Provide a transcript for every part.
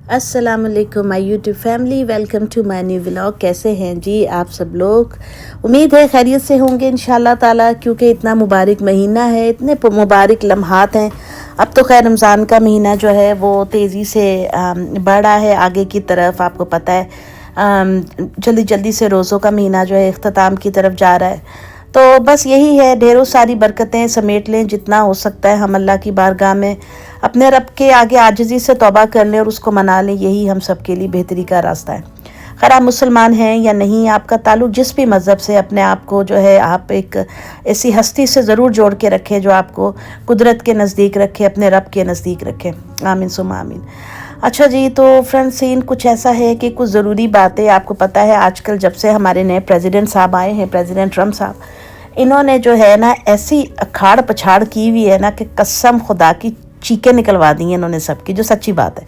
अस्सलामुअलैकुम my YouTube family, welcome to my new vlog. कैसे हैं जी आप सब लोग? उम्मीद है खैरियत से होंगे इंशाल्लाह ताला, क्योंकि इतना मुबारक महीना है, इतने मुबारक लम्हात हैं। अब तो खैर रमज़ान का महीना जो है वो तेज़ी से बढ़ रहा है आगे की तरफ। आपको पता है जल्दी जल्दी से रोज़ों का महीना जो है इख्तिताम की तरफ जा रहा है। तो बस यही है, ढेरों सारी बरकतें समेट लें जितना हो सकता है। हम अल्लाह की बारगाह में अपने रब के आगे आजिज़ी से तौबा कर लें और उसको मना लें। यही हम सब के लिए बेहतरी का रास्ता है। खैर आप मुसलमान हैं या नहीं, आपका ताल्लुक़ जिस भी मज़हब से, अपने आप को जो है आप एक ऐसी हस्ती से ज़रूर जोड़ के रखें जो आपको कुदरत के नज़दीक रखे, अपने रब के नज़दीक रखें। आमीन सुम्मा आमीन। अच्छा जी, तो फ्रेंड्स सीन कुछ ऐसा है कि कुछ ज़रूरी बातें आपको पता है, आजकल जब से हमारे नए प्रेसिडेंट साहब आए हैं, प्रेसिडेंट ट्रम्प साहब, इन्होंने जो है ना ऐसी अखाड़ पछाड़ की हुई है ना कि कसम खुदा की चीखें निकलवा दी हैं इन्होंने सबकी, जो सच्ची बात है।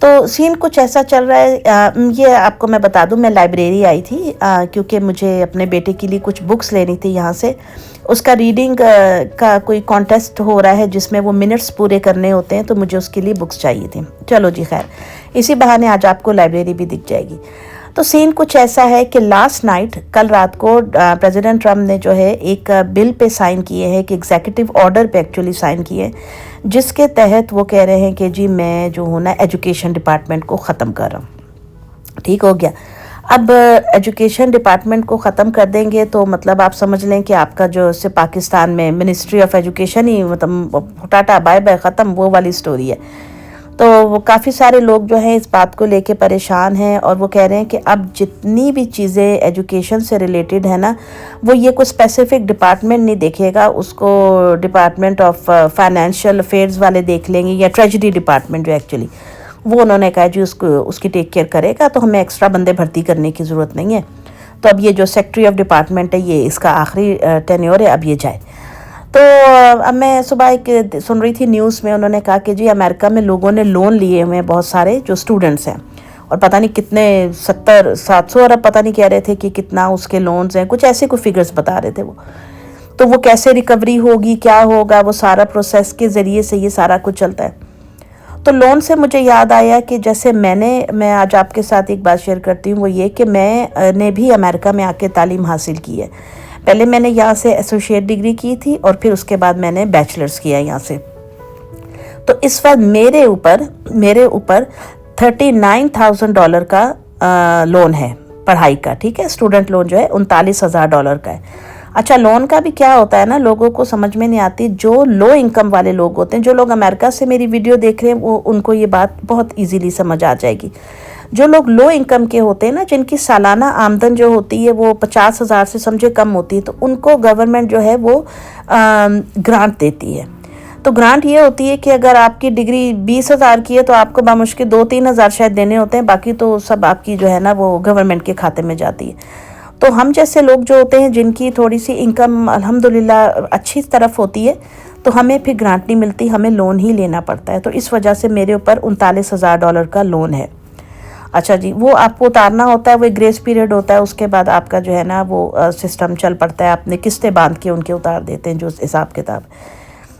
तो सीन कुछ ऐसा चल रहा है, ये आपको मैं बता दूं, मैं लाइब्रेरी आई थी क्योंकि मुझे अपने बेटे के लिए कुछ बुक्स लेनी थी यहाँ से। उसका रीडिंग का कोई कॉन्टेस्ट हो रहा है जिसमें वो मिनट्स पूरे करने होते हैं, तो मुझे उसके लिए बुक्स चाहिए थी। चलो जी खैर, इसी बहाने आज आपको लाइब्रेरी भी दिख जाएगी। तो सीन कुछ ऐसा है कि लास्ट नाइट, कल रात को, प्रेसिडेंट ट्रम्प ने जो है एक बिल पे साइन किए हैं, कि एग्जीक्यूटिव ऑर्डर पे एक्चुअली साइन किए, जिसके तहत वो कह रहे हैं कि जी मैं जो हूँ ना एजुकेशन डिपार्टमेंट को ख़त्म कर रहा हूँ। ठीक हो गया। अब एजुकेशन डिपार्टमेंट को ख़त्म कर देंगे तो मतलब आप समझ लें कि आपका जो से पाकिस्तान में मिनिस्ट्री ऑफ एजुकेशन ही मतलब टाटा बाय बाय ख़त्म, वो वाली स्टोरी है। तो वो काफ़ी सारे लोग जो हैं इस बात को लेके परेशान हैं और वो कह रहे हैं कि अब जितनी भी चीज़ें एजुकेशन से रिलेटेड है ना, वो ये कोई स्पेसिफिक डिपार्टमेंट नहीं देखेगा, उसको डिपार्टमेंट ऑफ फाइनेंशियल अफेयर्स वाले देख लेंगे, या ट्रेजरी डिपार्टमेंट जो एक्चुअली वो उन्होंने कहा जी उसको उसकी टेक केयर करेगा, तो हमें एक्स्ट्रा बंदे भर्ती करने की ज़रूरत नहीं है। तो अब ये जो सेक्रेटरी ऑफ डिपार्टमेंट है, ये इसका आखिरी टेन्योर है, अब ये जाए। तो अब मैं सुबह एक सुन रही थी न्यूज़ में, उन्होंने कहा कि जी अमेरिका में लोगों ने लोन लिए हुए हैं, बहुत सारे जो स्टूडेंट्स हैं, और पता नहीं कितने 70-700 अरब पता नहीं कह रहे थे कि कितना उसके लोन्स हैं, कुछ ऐसे कोई फिगर्स बता रहे थे वो। तो वो कैसे रिकवरी होगी, क्या होगा, वो सारा प्रोसेस के ज़रिए से ये सारा कुछ चलता है। तो लोन से मुझे याद आया कि जैसे मैं आज आपके साथ एक बात शेयर करती हूँ, वो ये कि मैं ने भी अमेरिका में आके तालीम हासिल की है। पहले मैंने यहाँ से एसोसिएट डिग्री की थी और फिर उसके बाद मैंने बैचलर्स किया यहाँ से। तो इस वक्त मेरे ऊपर $39,000 का लोन है पढ़ाई का। ठीक है, स्टूडेंट लोन जो है $39,000 का है। अच्छा, लोन का भी क्या होता है ना, लोगों को समझ में नहीं आती। जो लो इनकम वाले लोग होते हैं, जो लोग अमेरिका से मेरी वीडियो देख रहे हैं, वो उनको ये बात बहुत इजीली समझ आ जाएगी। जो लोग लो इनकम के होते हैं ना, जिनकी सालाना आमदन जो होती है वो 50,000 से समझे कम होती है, तो उनको गवर्नमेंट जो है वो ग्रांट देती है। तो ग्रांट ये होती है कि अगर आपकी डिग्री 20,000 की है तो आपको बामुश्किल 2-3 हज़ार शायद देने होते हैं, बाकी तो सब आपकी जो है ना वो गवर्नमेंट के खाते में जाती है। तो हम जैसे लोग जो होते हैं, जिनकी थोड़ी सी इनकम अल्हम्दुलिल्लाह अच्छी तरफ होती है, तो हमें फिर ग्रांट नहीं मिलती, हमें लोन ही लेना पड़ता है। तो इस वजह से मेरे ऊपर $39,000 का लोन है। अच्छा जी, वो आपको उतारना होता है, वो एक ग्रेस पीरियड होता है, उसके बाद आपका जो है ना वो सिस्टम चल पड़ता है, अपने किस्तें बांध के उनके उतार देते हैं जो हिसाब किताब।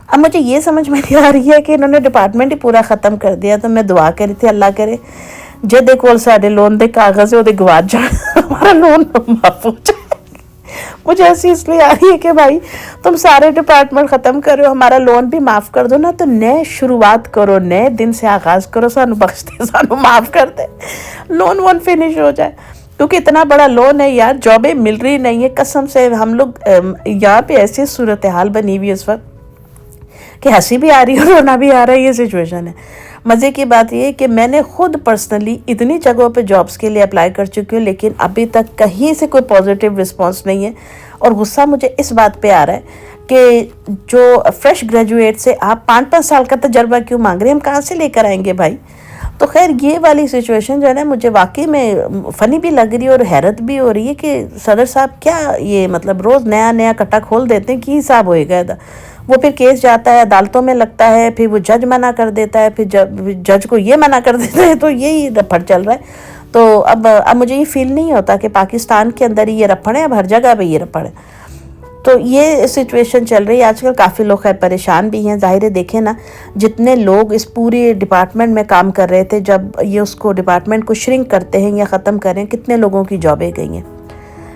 अब मुझे ये समझ में नहीं आ रही है कि इन्होंने डिपार्टमेंट ही पूरा ख़त्म कर दिया। तो मैं दुआ करी थी, अल्लाह करे जे दे कोल साढ़े लोन दे कागज़ वो गवाच जाए, हमारा लोन माफ हो जाए। मुझे ऐसी इसलिए आ रही है कि भाई तुम सारे डिपार्टमेंट ख़त्म करो, हमारा लोन भी माफ़ कर दो ना, तो नए शुरुआत करो, नए दिन से आगाज़ करो, सानू बख्श दे, सानू माफ़ कर दे, लोन वोन फिनिश हो जाए। क्योंकि इतना बड़ा लोन है यार, जॉबें मिल रही नहीं है कसम से। हम लोग यहाँ पे ऐसी सूरत हाल बनी हुई है इस वक्त कि हंसी भी आ रही है, रोना भी आ रहा है, ये सिचुएशन है। मज़े की बात ये है कि मैंने खुद पर्सनली इतनी जगहों पे जॉब्स के लिए अप्लाई कर चुकी हूँ, लेकिन अभी तक कहीं से कोई पॉजिटिव रिस्पांस नहीं है। और गुस्सा मुझे इस बात पे आ रहा है कि जो फ्रेश ग्रेजुएट से आप 5-5 साल का तजर्बा क्यों मांग रहे हैं, हम कहाँ से लेकर आएंगे भाई। तो खैर ये वाली सिचुएशन जो है ना, मुझे वाकई में फ़नी भी लग रही है और हैरत भी हो रही है कि सदर साहब क्या ये मतलब रोज़ नया नया कट्टा खोल देते हैं, कि हिसाब होएगा इधर। वो फिर केस जाता है, अदालतों में लगता है, फिर वो जज मना कर देता है, फिर जज को ये मना कर देता है, तो यही रफड़ चल रहा है। तो अब मुझे ये फील नहीं होता कि पाकिस्तान के अंदर ही ये रफड़ है, अब हर जगह पे ये रफड़ है। तो ये सिचुएशन चल रही है आजकल। काफ़ी लोग खैर परेशान भी हैं, ज़ाहिर है। देखें ना, जितने लोग इस पूरे डिपार्टमेंट में काम कर रहे थे, जब ये उसको डिपार्टमेंट को श्रिंक करते हैं या ख़त्म करें, कितने लोगों की जॉबें गई हैं।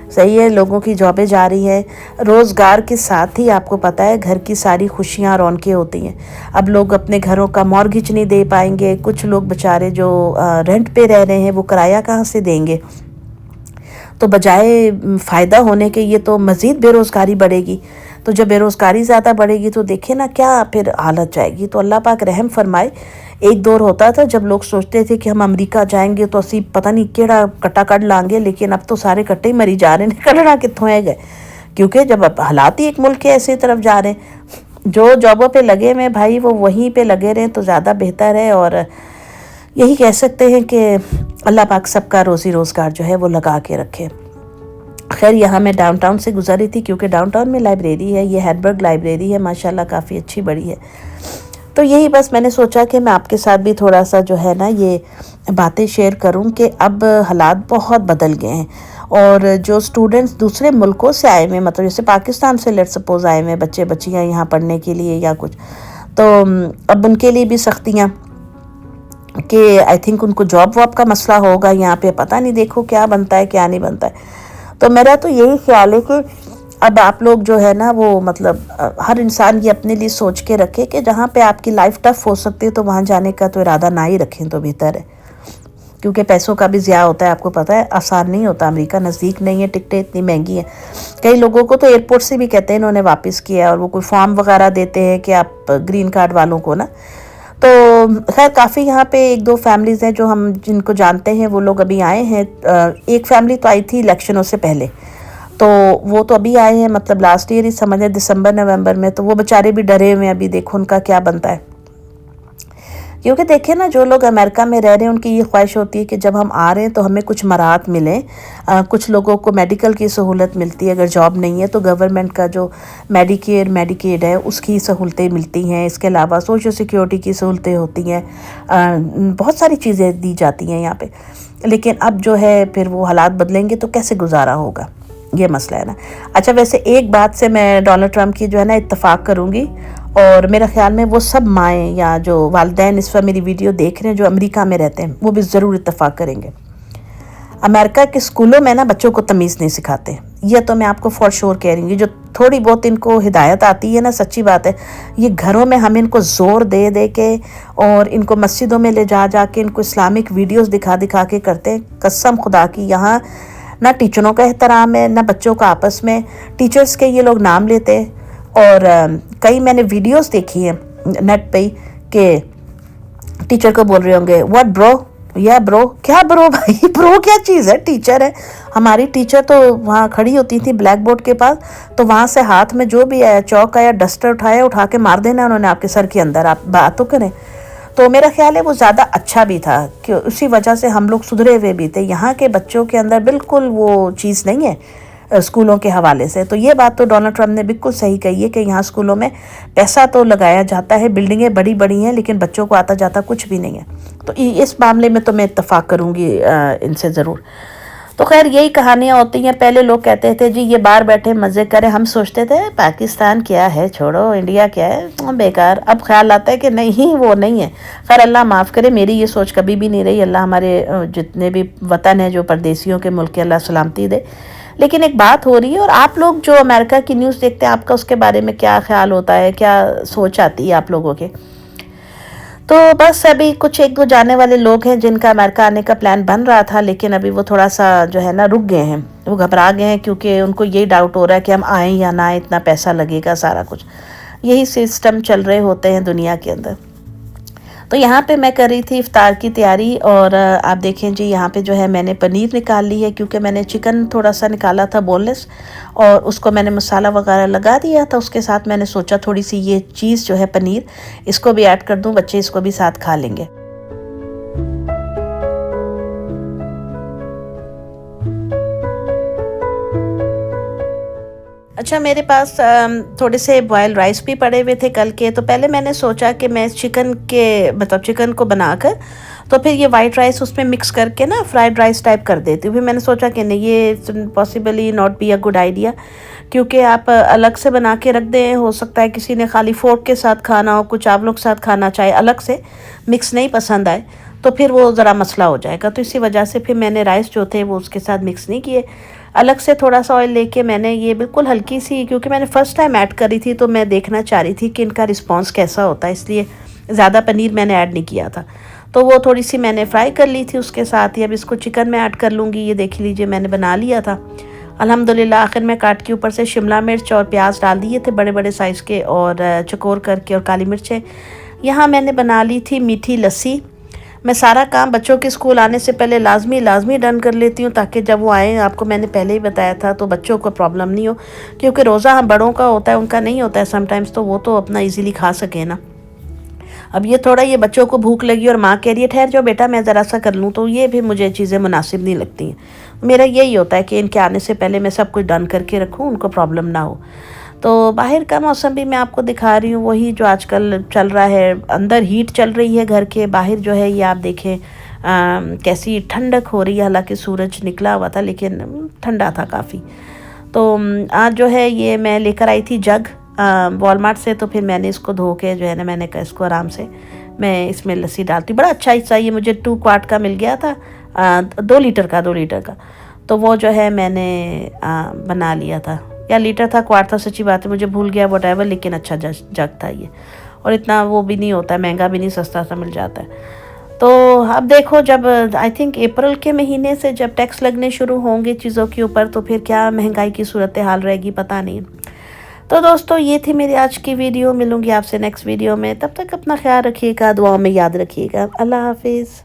सही है, लोगों की जॉबें जा रही हैं। रोज़गार के साथ ही आपको पता है घर की सारी खुशियाँ रौनकें होती हैं। अब लोग अपने घरों का मॉर्गेज नहीं दे पाएंगे, कुछ लोग बेचारे जो रेंट पे रह रहे हैं वो किराया कहाँ से देंगे। तो बजाय फ़ायदा होने के ये तो मज़ीद बेरोज़गारी बढ़ेगी। तो जब बेरोज़गारी ज़्यादा बढ़ेगी तो देखिए ना क्या फिर हालत जाएगी। तो अल्लाह पाक रहम फरमाए। एक दौर होता था जब लोग सोचते थे कि हम अमेरिका जाएंगे तो असी पता नहीं केड़ा कट्टा कट लांगे, लेकिन अब तो सारे कट्टे ही मरी जा रहे हैं, कटना कित्थों है गए। क्योंकि जब अब हालात ही एक मुल्क के ऐसे तरफ जा रहे हैं, जो जॉबों पे लगे हुए भाई वो वहीं पे लगे रहें तो ज़्यादा बेहतर है। और यही कह सकते हैं कि अल्लाह पाक सबका रोज़ी रोज़गार जो है वो लगा के रखे। खैर, यहाँ मैं डाउनटाउन से गुजर रही थी क्योंकि डाउनटाउन में लाइब्रेरी है, ये हैडबर्ग लाइब्रेरी है, माशाल्लाह काफ़ी अच्छी बड़ी है। तो यही बस मैंने सोचा कि मैं आपके साथ भी थोड़ा सा जो है ना ये बातें शेयर करूं कि अब हालात बहुत बदल गए हैं। और जो स्टूडेंट्स दूसरे मुल्कों से आए हुए, मतलब जैसे पाकिस्तान से लेट सपोज आए हुए बच्चे बच्चियाँ यहाँ पढ़ने के लिए या कुछ, तो अब उनके लिए भी सख्तियाँ कि आई थिंक उनको जॉब वॉब का मसला होगा यहाँ पे, पता नहीं, देखो क्या बनता है क्या नहीं बनता है। तो मेरा तो यही ख्याल है कि अब आप लोग जो है ना वो मतलब हर इंसान ये अपने लिए सोच के रखे कि जहाँ पे आपकी लाइफ टफ हो सकती है तो वहाँ जाने का तो इरादा ना ही रखें तो बेहतर है। क्योंकि पैसों का भी ज़्यादा होता है, आपको पता है, आसान नहीं होता। अमेरिका नज़दीक नहीं है, टिकटें इतनी महंगी हैं। कई लोगों को तो एयरपोर्ट से भी कहते हैं इन्होंने वापस किया है, और वो कोई फॉर्म वगैरह देते हैं कि आप ग्रीन कार्ड वालों को ना। तो खैर काफ़ी यहाँ पे एक दो फैमिलीज़ हैं जो हम जिनको जानते हैं, वो लोग अभी आए हैं। एक फैमिली तो आई थी इलेक्शनों से पहले, तो वो तो अभी आए हैं, मतलब लास्ट ईयर ही समझ दिसंबर नवंबर में। तो वो बेचारे भी डरे हुए हैं, अभी देखो उनका क्या बनता है। क्योंकि देखिए ना, जो लोग अमेरिका में रह रहे हैं उनकी ये ख्वाहिश होती है कि जब हम आ रहे हैं तो हमें कुछ मराहत मिले। कुछ लोगों को मेडिकल की सहूलत मिलती है, अगर जॉब नहीं है तो गवर्नमेंट का जो मेडिकेयर मेडिकेड है उसकी सहूलतें मिलती हैं। इसके अलावा सोशल सिक्योरिटी की सहूलतें होती हैं, बहुत सारी चीज़ें दी जाती हैं यहाँ पे। लेकिन अब जो है फिर वो हालात बदलेंगे तो कैसे गुजारा होगा, ये मसला है ना। अच्छा, वैसे एक बात से मैं डोनाल्ड ट्रंप की जो है ना इत्तेफाक करूँगी, और मेरा ख्याल में वो सब माएँ या जो वालिदैन इस वक्त मेरी वीडियो देख रहे हैं जो अमेरिका में रहते हैं वो भी ज़रूर इत्तेफाक करेंगे। अमेरिका के स्कूलों में ना बच्चों को तमीज़ नहीं सिखाते, ये तो मैं आपको फॉर श्योर कह रही हूँ। जो थोड़ी बहुत इनको हिदायत आती है ना, सच्ची बात है, ये घरों में हम इनको ज़ोर दे दे के और इनको मस्जिदों में ले जा जा के इनको इस्लामिक वीडियोज़ दिखा दिखा के करते हैं। कसम खुदा की, यहाँ ना टीचरों का एहतराम है ना बच्चों का आपस में। टीचर्स के ये लोग नाम लेते हैं, और कई मैंने वीडियोस देखी हैं नेट पे कि टीचर को बोल रहे होंगे व्हाट ब्रो, या ब्रो, क्या ब्रो भाई, ब्रो क्या चीज़ है, टीचर है। हमारी टीचर तो वहाँ खड़ी होती थी ब्लैक बोर्ड के पास, तो वहाँ से हाथ में जो भी आया, चौक आया, डस्टर उठाया, उठा के मार देना उन्होंने आपके सर के अंदर, आप बात तो करें। तो मेरा ख्याल है वो ज़्यादा अच्छा भी था कि उसी वजह से हम लोग सुधरे हुए भी थे। यहाँ के बच्चों के अंदर बिल्कुल वो चीज़ नहीं है स्कूलों के हवाले से। तो ये बात तो डोनाल्ड ट्रंप ने बिल्कुल सही कही है कि यहाँ स्कूलों में पैसा तो लगाया जाता है, बिल्डिंगें बड़ी बड़ी हैं, लेकिन बच्चों को आता जाता कुछ भी नहीं है। तो इस मामले में तो मैं इत्तेफाक करूँगी इनसे ज़रूर। तो खैर यही कहानियाँ होती हैं। पहले लोग कहते थे जी ये बाहर बैठे मज़े करें, हम सोचते थे पाकिस्तान क्या है, छोड़ो, इंडिया क्या है, बेकार। अब ख्याल आता है कि नहीं, वो नहीं है। खैर अल्लाह माफ़ करे, मेरी ये सोच कभी भी नहीं रही। अल्लाह हमारे जितने भी वतन है जो परदेसियों के मुल्क के, अल्लाह सलामती दे। लेकिन एक बात हो रही है, और आप लोग जो अमेरिका की न्यूज़ देखते हैं, आपका उसके बारे में क्या ख्याल होता है, क्या सोच आती है आप लोगों के? तो बस अभी कुछ एक दो जाने वाले लोग हैं जिनका अमेरिका आने का प्लान बन रहा था, लेकिन अभी वो थोड़ा सा जो है ना रुक गए हैं, वो घबरा गए हैं, क्योंकि उनको यही डाउट हो रहा है कि हम आएँ या ना आएँ, इतना पैसा लगेगा, सारा कुछ यही सिस्टम चल रहे होते हैं दुनिया के अंदर। तो यहाँ पे मैं कर रही थी इफ्तार की तैयारी, और आप देखें जी यहाँ पे जो है मैंने पनीर निकाल ली है, क्योंकि मैंने चिकन थोड़ा सा निकाला था बोनलेस, और उसको मैंने मसाला वगैरह लगा दिया था। उसके साथ मैंने सोचा थोड़ी सी ये चीज़ जो है पनीर, इसको भी ऐड कर दूँ, बच्चे इसको भी साथ खा लेंगे। अच्छा, मेरे पास थोड़े से बॉयल राइस भी पड़े हुए थे कल के। तो पहले मैंने सोचा कि मैं चिकन को बनाकर तो फिर ये वाइट राइस उसमें मिक्स करके ना फ्राइड राइस टाइप कर देती हूँ। फिर मैंने सोचा कि नहीं, ये possibly not be a good idea, क्योंकि आप अलग से बना के रख दें, हो सकता है किसी ने खाली फोर्क के साथ खाना हो, कुछ चावलों के साथ खाना चाहे, अलग से मिक्स नहीं पसंद आए तो फिर वो ज़रा मसला हो जाएगा। तो इसी वजह से फिर मैंने राइस जो थे वो उसके साथ मिक्स नहीं किए। अलग से थोड़ा सा ऑयल लेके मैंने ये बिल्कुल हल्की सी, क्योंकि मैंने फ़र्स्ट टाइम ऐड करी थी तो मैं देखना चाह रही थी कि इनका रिस्पॉन्स कैसा होता है, इसलिए ज़्यादा पनीर मैंने ऐड नहीं किया था। तो वो थोड़ी सी मैंने फ्राई कर ली थी उसके साथ ही। अब इसको चिकन में ऐड कर लूँगी। ये देख लीजिए मैंने बना लिया था अल्हम्दुलिल्लाह। आखिर में काट के ऊपर से शिमला मिर्च और प्याज डाल दिए थे बड़े बड़े साइज़ के, और चकोर करके, और काली मिर्चें। यहाँ मैंने बना ली थी मीठी लस्सी। मैं सारा काम बच्चों के स्कूल आने से पहले लाजमी डन कर लेती हूँ, ताकि जब वो आएँ, आपको मैंने पहले ही बताया था, तो बच्चों को प्रॉब्लम नहीं हो, क्योंकि रोज़ा हम बड़ों का होता है, उनका नहीं होता है समटाइम्स, तो वो तो अपना इजीली खा सके ना। अब ये थोड़ा, ये बच्चों को भूख लगी और माँ कह रही है ठहर जाओ बेटा मैं ज़रा सा कर लूँ, तो ये भी मुझे चीज़ें मुनासिब नहीं लगती हैं। मेरा यही होता है कि इनके आने से पहले मैं सब कुछ डन करके रखूँ, उनको प्रॉब्लम ना हो। तो बाहर का मौसम भी मैं आपको दिखा रही हूँ, वही जो आजकल चल रहा है। अंदर हीट चल रही है घर के, बाहर जो है ये आप देखें कैसी ठंडक हो रही है। हालांकि सूरज निकला हुआ था लेकिन ठंडा था काफ़ी। तो आज जो है ये मैं लेकर आई थी जग वॉलमार्ट से। तो फिर मैंने इसको धो के जो है ना, मैंने कहा इसको आराम से मैं इसमें लस्सी डालती। बड़ा अच्छा हिस्सा ये मुझे 2 क्वार्ट का मिल गया था, 2 लीटर का। तो वो जो है मैंने बना लिया था, या लीटर था क्वार्ट था, सच्ची बात है मुझे भूल गया व्हाटएवर, लेकिन अच्छा जग था ये। और इतना वो भी नहीं होता है, महंगा भी नहीं, सस्ता सा मिल जाता है। तो अब देखो, जब आई थिंक अप्रैल के महीने से जब टैक्स लगने शुरू होंगे चीज़ों के ऊपर, तो फिर क्या महंगाई की सूरत हाल रहेगी पता नहीं। तो दोस्तों ये थी मेरी आज की वीडियो। मिलूंगी आपसे नेक्स्ट वीडियो में, तब तक अपना ख्याल रखिएगा, दुआओं में याद रखिएगा। अल्लाह हाफिज़।